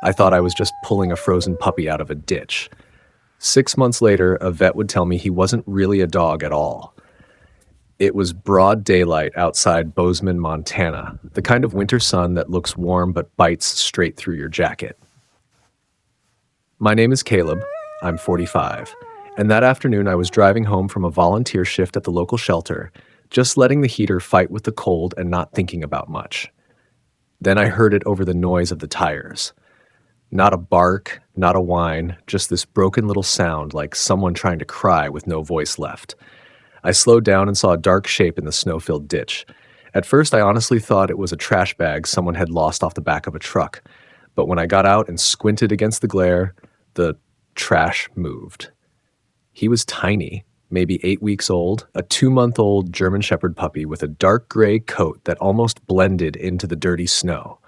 I thought I was just pulling a frozen puppy out of a ditch. 6 months later, a vet would tell me he wasn't really a dog at all. It was broad daylight outside Bozeman, Montana, the kind of winter sun that looks warm but bites straight through your jacket. My name is Caleb. I'm 45. And that afternoon, I was driving home from a volunteer shift at the local shelter, just letting the heater fight with the cold and not thinking about much. Then I heard it over the noise of the tires. Not a bark, not a whine, just this broken little sound like someone trying to cry with no voice left. I slowed down and saw a dark shape in the snow-filled ditch. At first, I honestly thought it was a trash bag someone had lost off the back of a truck. But when I got out and squinted against the glare, the trash moved. He was tiny, maybe 8 weeks old, a 2-month-old German Shepherd puppy with a dark gray coat that almost blended into the dirty snow.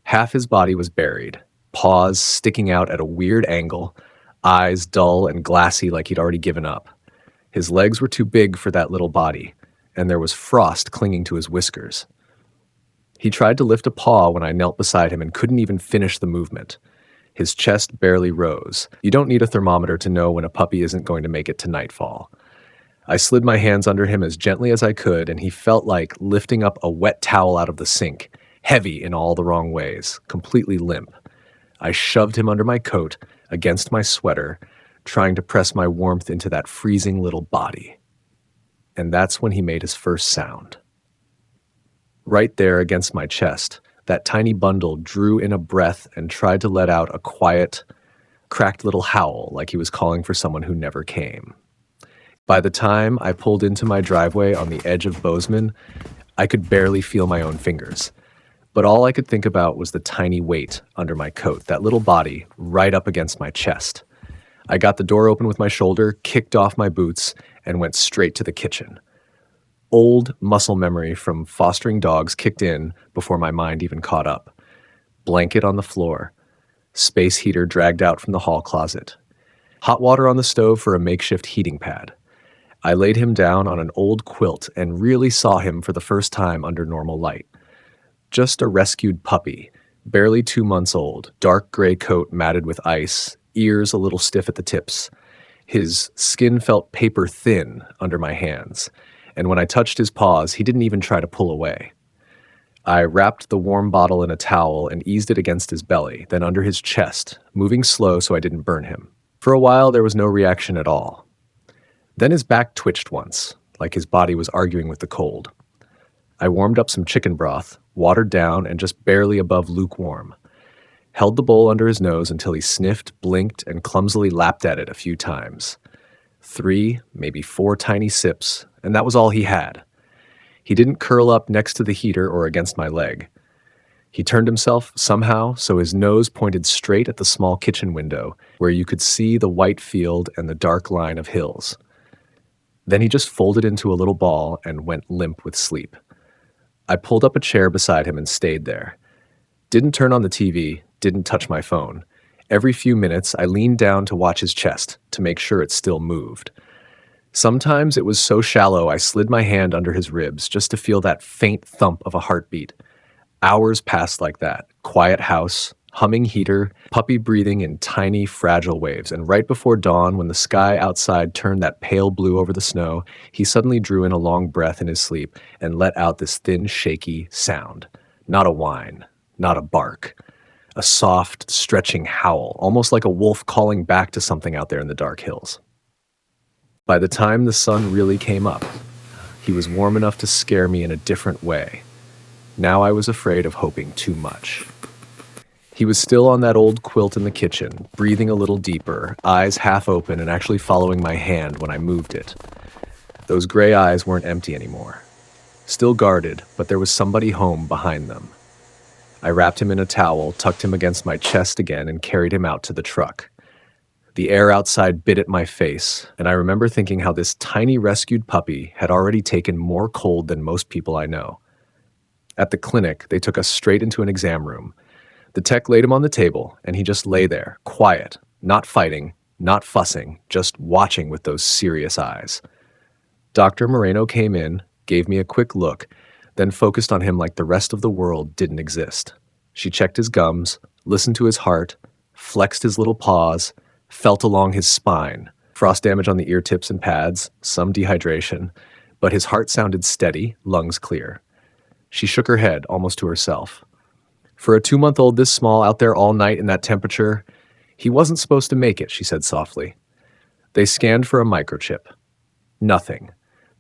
Half his body was buried, paws sticking out at a weird angle, eyes dull and glassy like he'd already given up. His legs were too big for that little body, and there was frost clinging to his whiskers. He tried to lift a paw when I knelt beside him and couldn't even finish the movement. His chest barely rose. You don't need a thermometer to know when a puppy isn't going to make it to nightfall. I slid my hands under him as gently as I could, and he felt like lifting up a wet towel out of the sink, heavy in all the wrong ways, completely limp. I shoved him under my coat, against my sweater, trying to press my warmth into that freezing little body. And that's when he made his first sound. Right there against my chest, that tiny bundle drew in a breath and tried to let out a quiet, cracked little howl like he was calling for someone who never came. By the time I pulled into my driveway on the edge of Bozeman, I could barely feel my own fingers. But all I could think about was the tiny weight under my coat, that little body right up against my chest. I got the door open with my shoulder, kicked off my boots, and went straight to the kitchen. Old muscle memory from fostering dogs kicked in before my mind even caught up. Blanket on the floor. Space heater dragged out from the hall closet. Hot water on the stove for a makeshift heating pad. I laid him down on an old quilt and really saw him for the first time under normal light. Just a rescued puppy, barely 2 months old, dark gray coat matted with ice, ears a little stiff at the tips. His skin felt paper thin under my hands, and when I touched his paws, he didn't even try to pull away. I wrapped the warm bottle in a towel and eased it against his belly, then under his chest, moving slow so I didn't burn him. For a while, there was no reaction at all. Then his back twitched once, like his body was arguing with the cold. I warmed up some chicken broth, watered down and just barely above lukewarm. Held the bowl under his nose until he sniffed, blinked, and clumsily lapped at it a few times. 3, maybe 4 tiny sips, and that was all he had. He didn't curl up next to the heater or against my leg. He turned himself somehow so his nose pointed straight at the small kitchen window where you could see the white field and the dark line of hills. Then he just folded into a little ball and went limp with sleep. I pulled up a chair beside him and stayed there. Didn't turn on the TV, didn't touch my phone. Every few minutes, I leaned down to watch his chest to make sure it still moved. Sometimes it was so shallow I slid my hand under his ribs just to feel that faint thump of a heartbeat. Hours passed like that. Quiet house, humming heater, puppy breathing in tiny, fragile waves. And right before dawn, when the sky outside turned that pale blue over the snow, he suddenly drew in a long breath in his sleep and let out this thin, shaky sound. Not a whine, not a bark. A soft, stretching howl, almost like a wolf calling back to something out there in the dark hills. By the time the sun really came up, he was warm enough to scare me in a different way. Now I was afraid of hoping too much. He was still on that old quilt in the kitchen, breathing a little deeper, eyes half open and actually following my hand when I moved it. Those gray eyes weren't empty anymore. Still guarded, but there was somebody home behind them. I wrapped him in a towel, tucked him against my chest again, and carried him out to the truck. The air outside bit at my face, and I remember thinking how this tiny rescued puppy had already taken more cold than most people I know. At the clinic, they took us straight into an exam room. The tech laid him on the table, and he just lay there, quiet, not fighting, not fussing, just watching with those serious eyes. Dr. Moreno came in, gave me a quick look, then focused on him like the rest of the world didn't exist. She checked his gums, listened to his heart, flexed his little paws, felt along his spine. Frost damage on the ear tips and pads, some dehydration, but his heart sounded steady, lungs clear. She shook her head, almost to herself. For a 2-month-old this small out there all night in that temperature, he wasn't supposed to make it, she said softly. They scanned for a microchip. Nothing.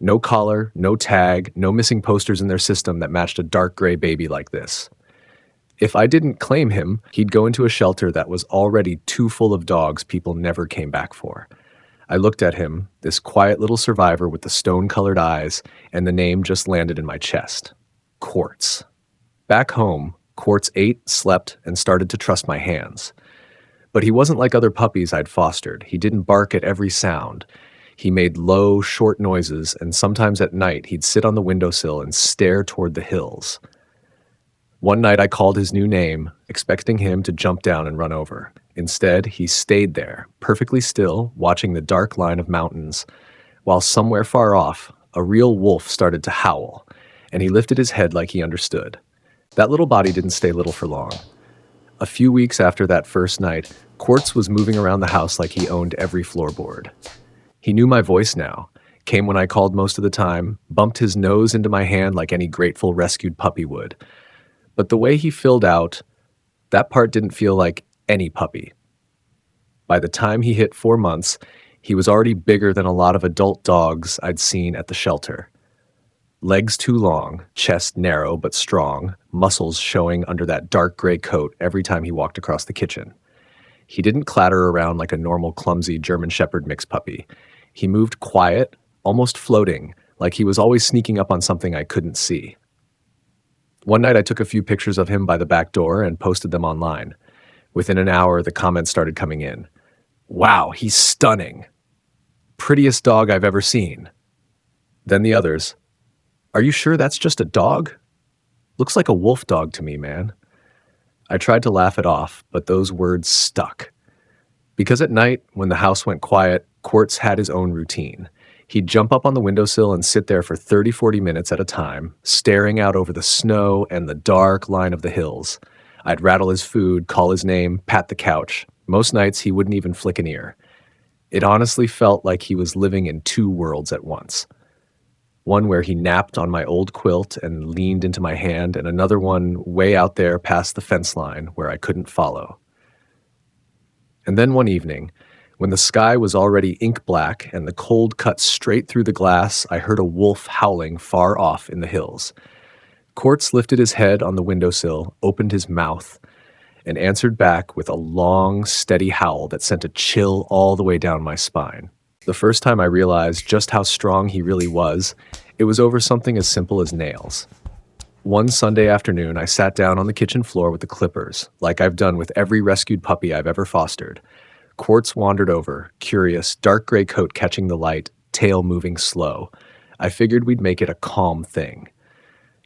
No collar, no tag, no missing posters in their system that matched a dark gray baby like this. If I didn't claim him, he'd go into a shelter that was already too full of dogs people never came back for. I looked at him, this quiet little survivor with the stone-colored eyes, and the name just landed in my chest. Quartz. Back home, Quartz ate, slept, and started to trust my hands. But he wasn't like other puppies I'd fostered. He didn't bark at every sound. He made low, short noises, and sometimes at night he'd sit on the windowsill and stare toward the hills. One night I called his new name, expecting him to jump down and run over. Instead, he stayed there, perfectly still, watching the dark line of mountains, while somewhere far off, a real wolf started to howl, and he lifted his head like he understood. That little body didn't stay little for long. A few weeks after that first night, Quartz was moving around the house like he owned every floorboard. He knew my voice now, came when I called most of the time, bumped his nose into my hand like any grateful rescued puppy would. But the way he filled out, that part didn't feel like any puppy. By the time he hit 4 months, he was already bigger than a lot of adult dogs I'd seen at the shelter. Legs too long, chest narrow but strong, muscles showing under that dark gray coat every time he walked across the kitchen. He didn't clatter around like a normal clumsy German Shepherd mix puppy. He moved quiet, almost floating, like he was always sneaking up on something I couldn't see. One night I took a few pictures of him by the back door and posted them online. Within an hour, the comments started coming in. Wow, he's stunning. Prettiest dog I've ever seen. Then the others. Are you sure that's just a dog? Looks like a wolf dog to me, man. I tried to laugh it off, but those words stuck. Because at night, when the house went quiet, Quartz had his own routine. He'd jump up on the windowsill and sit there for 30-40 minutes at a time, staring out over the snow and the dark line of the hills. I'd rattle his food, call his name, pat the couch. Most nights, he wouldn't even flick an ear. It honestly felt like he was living in 2 worlds at once. One where he napped on my old quilt and leaned into my hand, and another one way out there past the fence line where I couldn't follow. And then one evening, when the sky was already ink black and the cold cut straight through the glass, I heard a wolf howling far off in the hills. Quartz lifted his head on the windowsill, opened his mouth, and answered back with a long, steady howl that sent a chill all the way down my spine. The first time I realized just how strong he really was, it was over something as simple as nails. One Sunday afternoon, I sat down on the kitchen floor with the clippers, like I've done with every rescued puppy I've ever fostered. Quartz wandered over, curious, dark gray coat catching the light, tail moving slow. I figured we'd make it a calm thing.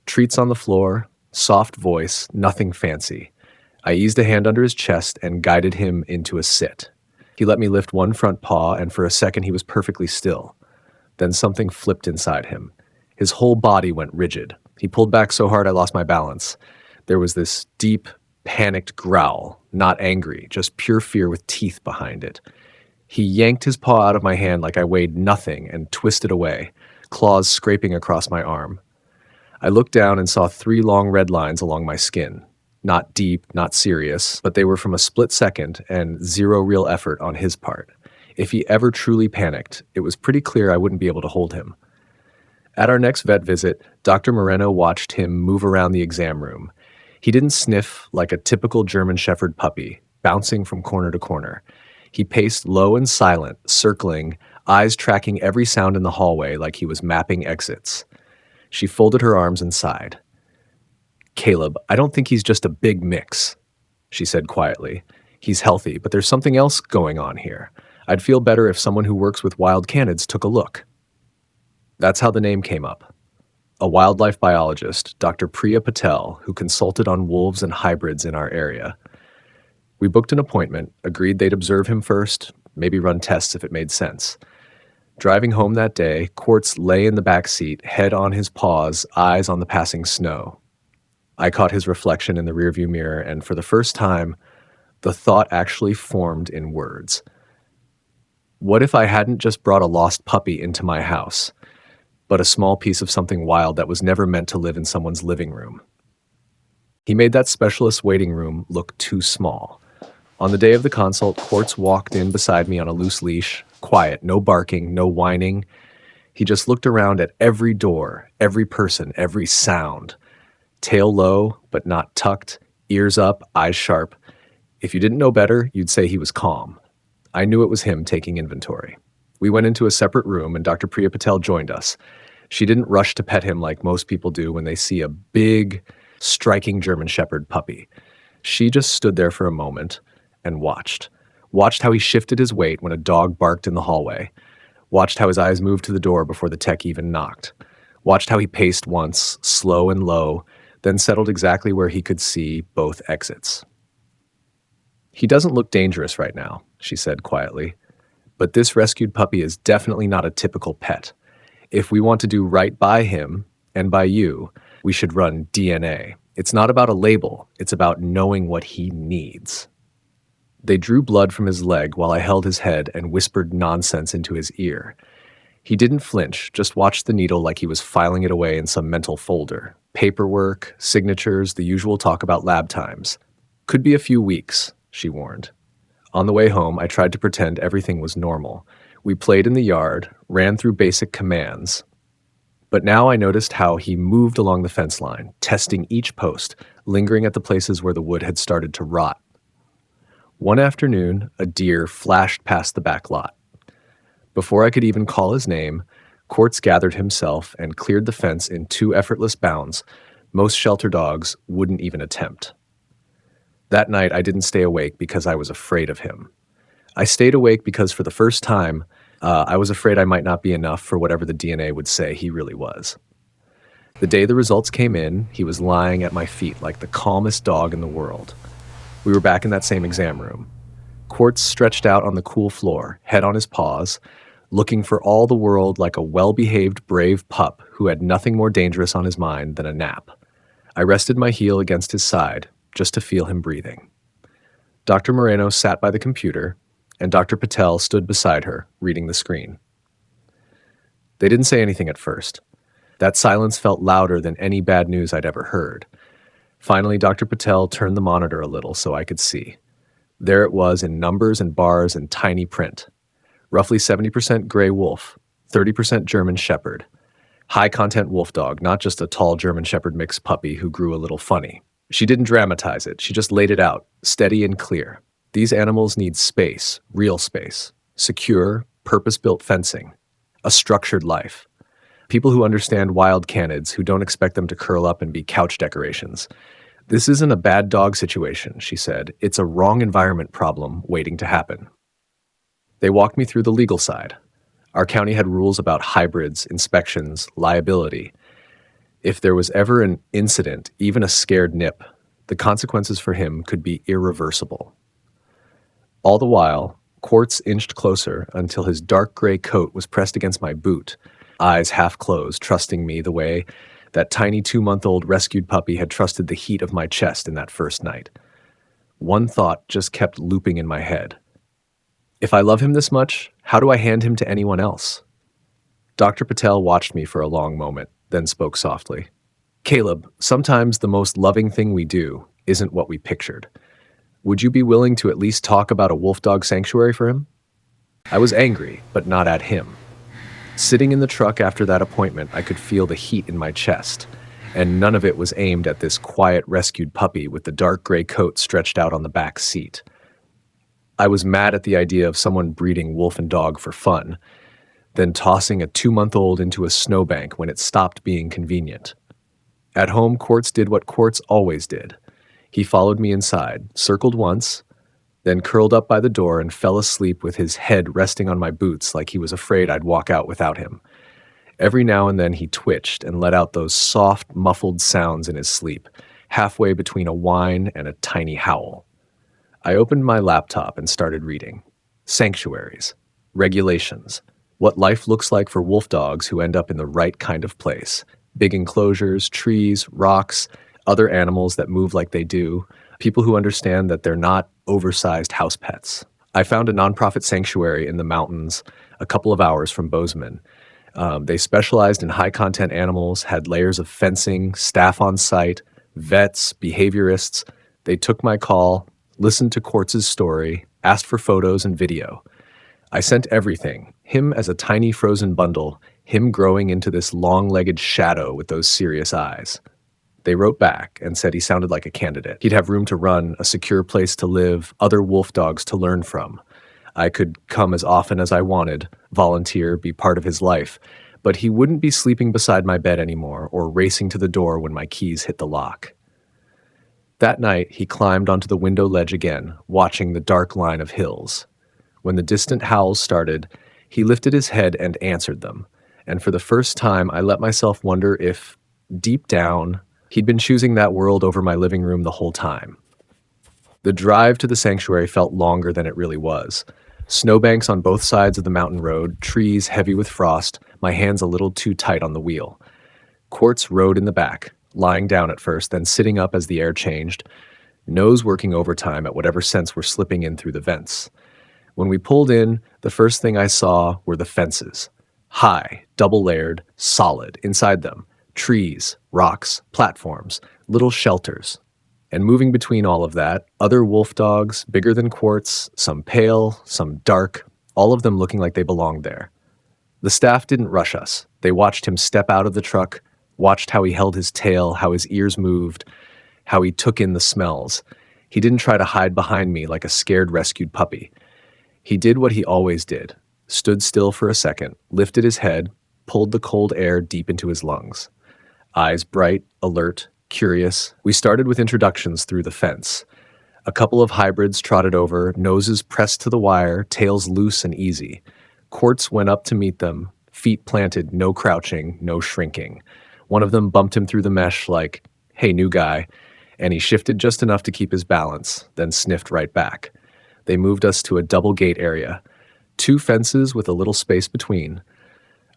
Treats on the floor, soft voice, nothing fancy. I eased a hand under his chest and guided him into a sit. He let me lift one front paw, and for a second he was perfectly still. Then something flipped inside him. His whole body went rigid. He pulled back so hard I lost my balance. There was this deep, panicked growl, not angry, just pure fear with teeth behind it. He yanked his paw out of my hand like I weighed nothing and twisted away, claws scraping across my arm. I looked down and saw 3 long red lines along my skin. Not deep, not serious, but they were from a split second and 0 real effort on his part. If he ever truly panicked, it was pretty clear I wouldn't be able to hold him. At our next vet visit, Dr. Moreno watched him move around the exam room. He didn't sniff like a typical German Shepherd puppy, bouncing from corner to corner. He paced low and silent, circling, eyes tracking every sound in the hallway like he was mapping exits. She folded her arms and sighed. "Caleb, I don't think he's just a big mix," she said quietly. "He's healthy, but there's something else going on here. I'd feel better if someone who works with wild canids took a look." That's how the name came up. A wildlife biologist, Dr. Priya Patel, who consulted on wolves and hybrids in our area. We booked an appointment, agreed they'd observe him first, maybe run tests if it made sense. Driving home that day, Quartz lay in the back seat, head on his paws, eyes on the passing snow. I caught his reflection in the rearview mirror, and for the first time, the thought actually formed in words. What if I hadn't just brought a lost puppy into my house, but a small piece of something wild that was never meant to live in someone's living room? He made that specialist waiting room look too small. On the day of the consult, Quartz walked in beside me on a loose leash, quiet, no barking, no whining. He just looked around at every door, every person, every sound. Tail low, but not tucked, ears up, eyes sharp. If you didn't know better, you'd say he was calm. I knew it was him taking inventory. We went into a separate room, and Dr. Priya Patel joined us. She didn't rush to pet him like most people do when they see a big, striking German Shepherd puppy. She just stood there for a moment and watched how he shifted his weight when a dog barked in the hallway, watched how his eyes moved to the door before the tech even knocked, watched how he paced once, slow and low, then settled exactly where he could see both exits. "He doesn't look dangerous right now," she said quietly, "but this rescued puppy is definitely not a typical pet. If we want to do right by him, and by you, we should run DNA. It's not about a label, it's about knowing what he needs." They drew blood from his leg while I held his head and whispered nonsense into his ear. He didn't flinch, just watched the needle like he was filing it away in some mental folder. Paperwork, signatures, the usual talk about lab times. "Could be a few weeks," she warned. On the way home, I tried to pretend everything was normal. We played in the yard, ran through basic commands. But now I noticed how he moved along the fence line, testing each post, lingering at the places where the wood had started to rot. One afternoon, a deer flashed past the back lot. Before I could even call his name, Quartz gathered himself and cleared the fence in 2 effortless bounds most shelter dogs wouldn't even attempt. That night, I didn't stay awake because I was afraid of him. I stayed awake because for the first time, I was afraid I might not be enough for whatever the DNA would say he really was. The day the results came in, he was lying at my feet like the calmest dog in the world. We were back in that same exam room. Quartz stretched out on the cool floor, head on his paws, looking for all the world like a well-behaved, brave pup who had nothing more dangerous on his mind than a nap. I rested my heel against his side, just to feel him breathing. Dr. Moreno sat by the computer, and Dr. Patel stood beside her, reading the screen. They didn't say anything at first. That silence felt louder than any bad news I'd ever heard. Finally, Dr. Patel turned the monitor a little so I could see. There it was in numbers and bars and tiny print. Roughly 70% gray wolf, 30% German Shepherd. High-content wolf dog, not just a tall German Shepherd mixed puppy who grew a little funny. She didn't dramatize it, she just laid it out, steady and clear. These animals need space, real space, secure, purpose-built fencing, a structured life. People who understand wild canids, who don't expect them to curl up and be couch decorations. "This isn't a bad dog situation," she said. "It's a wrong environment problem waiting to happen." They walked me through the legal side. Our county had rules about hybrids, inspections, liability. If there was ever an incident, even a scared nip, the consequences for him could be irreversible. All the while, Quartz inched closer until his dark gray coat was pressed against my boot, eyes half closed, trusting me the way that tiny 2-month-old rescued puppy had trusted the heat of my chest in that first night. One thought just kept looping in my head. If I love him this much, how do I hand him to anyone else? Dr. Patel watched me for a long moment, then spoke softly. "Caleb, sometimes the most loving thing we do isn't what we pictured. Would you be willing to at least talk about a wolf dog sanctuary for him?" I was angry, but not at him. Sitting in the truck after that appointment, I could feel the heat in my chest, and none of it was aimed at this quiet rescued puppy with the dark gray coat stretched out on the back seat. I was mad at the idea of someone breeding wolf and dog for fun, then tossing a 2-month-old into a snowbank when it stopped being convenient. At home, Quartz did what Quartz always did. He followed me inside, circled once, then curled up by the door and fell asleep with his head resting on my boots like he was afraid I'd walk out without him. Every now and then he twitched and let out those soft, muffled sounds in his sleep, halfway between a whine and a tiny howl. I opened my laptop and started reading. Sanctuaries, regulations, what life looks like for wolf dogs who end up in the right kind of place. Big enclosures, trees, rocks, other animals that move like they do, people who understand that they're not oversized house pets. I found a nonprofit sanctuary in the mountains a couple of hours from Bozeman. They specialized in high content animals, had layers of fencing, staff on site, vets, behaviorists. They took my call, listened to Quartz's story, asked for photos and video. I sent everything, him as a tiny frozen bundle, him growing into this long-legged shadow with those serious eyes. They wrote back and said he sounded like a candidate. He'd have room to run, a secure place to live, other wolf dogs to learn from. I could come as often as I wanted, volunteer, be part of his life, but he wouldn't be sleeping beside my bed anymore or racing to the door when my keys hit the lock. That night, he climbed onto the window ledge again, watching the dark line of hills. When the distant howls started, he lifted his head and answered them. And for the first time, I let myself wonder if, deep down, he'd been choosing that world over my living room the whole time. The drive to the sanctuary felt longer than it really was. Snowbanks on both sides of the mountain road, trees heavy with frost, my hands a little too tight on the wheel. Quartz rode in the back, lying down at first, then sitting up as the air changed, nose working overtime at whatever scents were slipping in through the vents. When we pulled in, the first thing I saw were the fences. High, double-layered, solid, inside them. Trees, rocks, platforms, little shelters. And moving between all of that, other wolf dogs, bigger than Quartz, some pale, some dark, all of them looking like they belonged there. The staff didn't rush us. They watched him step out of the truck, watched how he held his tail, how his ears moved, how he took in the smells. He didn't try to hide behind me like a scared rescued puppy. He did what he always did, stood still for a second, lifted his head, pulled the cold air deep into his lungs. Eyes bright, alert, curious. We started with introductions through the fence. A couple of hybrids trotted over, noses pressed to the wire, tails loose and easy. Quartz went up to meet them, feet planted, no crouching, no shrinking. One of them bumped him through the mesh like, "Hey, new guy," and he shifted just enough to keep his balance, then sniffed right back. They moved us to a double gate area, 2 fences with a little space between,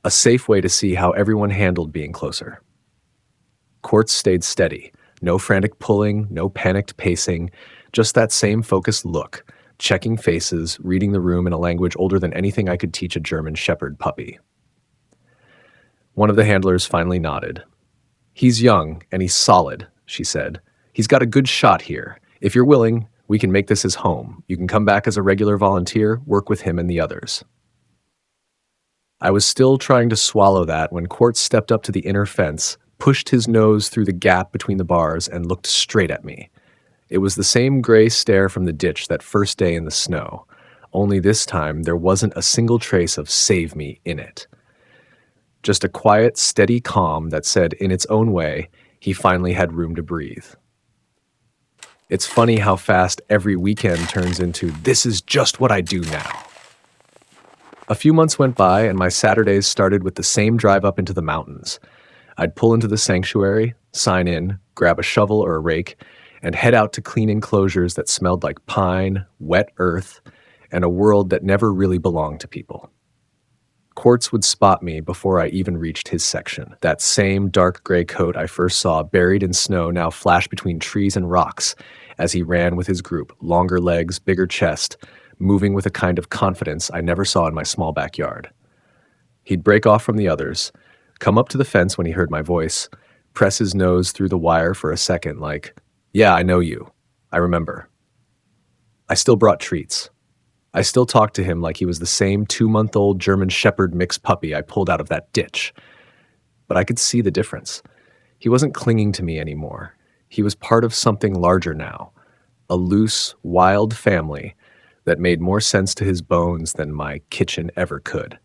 a safe way to see how everyone handled being closer. Quartz stayed steady, no frantic pulling, no panicked pacing, just that same focused look, checking faces, reading the room in a language older than anything I could teach a German shepherd puppy. One of the handlers finally nodded. "He's young, and he's solid," she said. "He's got a good shot here. If you're willing, we can make this his home. You can come back as a regular volunteer, work with him and the others." I was still trying to swallow that when Quartz stepped up to the inner fence, pushed his nose through the gap between the bars, and looked straight at me. It was the same gray stare from the ditch that first day in the snow, only this time there wasn't a single trace of "save me" in it. Just a quiet, steady calm that said, in its own way, he finally had room to breathe. It's funny how fast every weekend turns into, "This is just what I do now." A few months went by, and my Saturdays started with the same drive up into the mountains. I'd pull into the sanctuary, sign in, grab a shovel or a rake, and head out to clean enclosures that smelled like pine, wet earth, and a world that never really belonged to people. Quartz would spot me before I even reached his section. That same dark gray coat I first saw buried in snow now flashed between trees and rocks as he ran with his group, longer legs, bigger chest, moving with a kind of confidence I never saw in my small backyard. He'd break off from the others, come up to the fence when he heard my voice, press his nose through the wire for a second like, "Yeah, I know you. I remember." I still brought treats. I still talked to him like he was the same 2-month-old German shepherd mixed puppy I pulled out of that ditch. But I could see the difference. He wasn't clinging to me anymore. He was part of something larger now, a loose, wild family that made more sense to his bones than my kitchen ever could.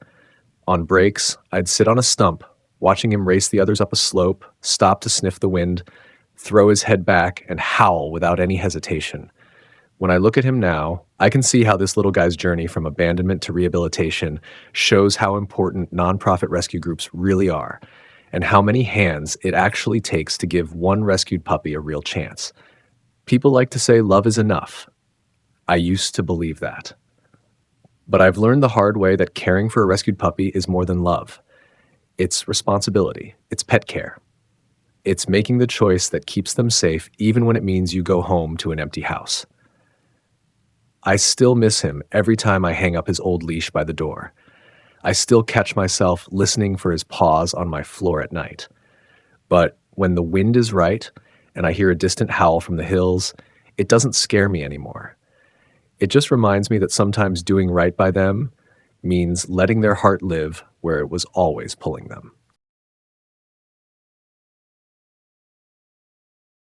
On breaks, I'd sit on a stump, watching him race the others up a slope, stop to sniff the wind, throw his head back, and howl without any hesitation. When I look at him now, I can see how this little guy's journey from abandonment to rehabilitation shows how important nonprofit rescue groups really are, and how many hands it actually takes to give one rescued puppy a real chance. People like to say love is enough. I used to believe that. But I've learned the hard way that caring for a rescued puppy is more than love. It's responsibility. It's pet care. It's making the choice that keeps them safe even when it means you go home to an empty house. I still miss him every time I hang up his old leash by the door. I still catch myself listening for his paws on my floor at night. But when the wind is right and I hear a distant howl from the hills, it doesn't scare me anymore. It just reminds me that sometimes doing right by them means letting their heart live where it was always pulling them.